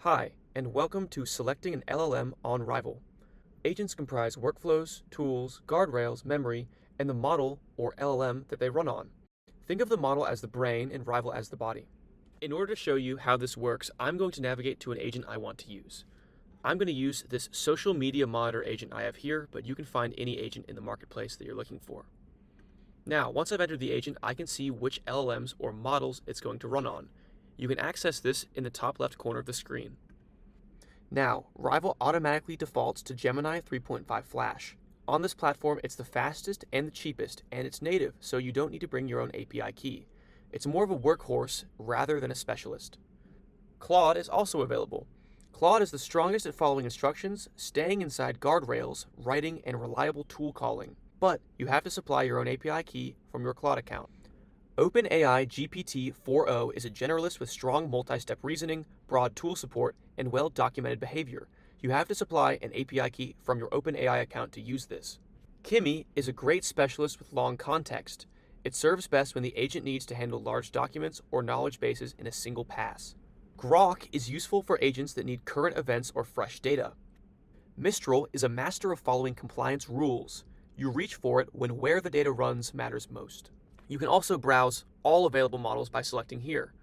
Hi, and welcome to Selecting an LLM on Rival. Agents comprise workflows, tools, guardrails, memory, and the model, or LLM, that they run on. Think of the model as the brain and Rival as the body. In order to show you how this works, I'm going to navigate to an agent I want to use. I'm going to use this social media monitor agent I have here, but you can find any agent in the marketplace that you're looking for. Now, once I've entered the agent, I can see which LLMs or models it's going to run on. You can access this in the top left corner of the screen. Now, Rival automatically defaults to Gemini 3.5 Flash. On this platform, it's the fastest and the cheapest, and it's native, so you don't need to bring your own API key. It's more of a workhorse rather than a specialist. Claude is also available. Claude is the strongest at following instructions, staying inside guardrails, writing, and reliable tool calling. But you have to supply your own API key from your Claude account. OpenAI GPT-4o is a generalist with strong multi-step reasoning, broad tool support, and well-documented behavior. You have to supply an API key from your OpenAI account to use this. Kimi is a great specialist with long context. It serves best when the agent needs to handle large documents or knowledge bases in a single pass. Grok is useful for agents that need current events or fresh data. Mistral is a master of following compliance rules. You reach for it when where the data runs matters most. You can also browse all available models by selecting here.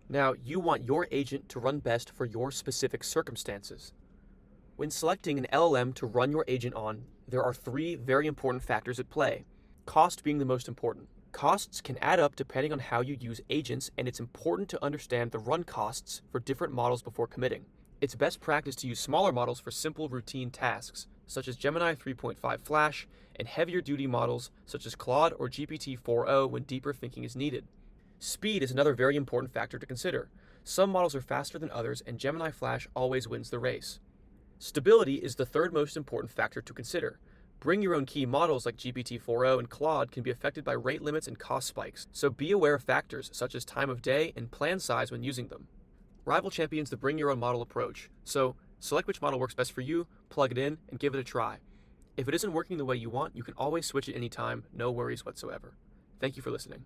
Now, you want your agent to run best for your specific circumstances. When selecting an LLM to run your agent on, there are three very important factors at play, cost being the most important. Costs can add up depending on how you use agents, and it's important to understand the run costs for different models before committing. It's best practice to use smaller models for simple routine tasks, such as Gemini 3.5 Flash, and heavier duty models such as Claude or GPT-4o when deeper thinking is needed. Speed is another very important factor to consider. Some models are faster than others, and Gemini Flash always wins the race. Stability is the third most important factor to consider. Bring your own key models like GPT-4o and Claude can be affected by rate limits and cost spikes, so be aware of factors such as time of day and plan size when using them. Rival champions the bring your own model approach, so select which model works best for you, plug it in, and give it a try. If it isn't working the way you want, you can always switch at any time, no worries whatsoever. Thank you for listening.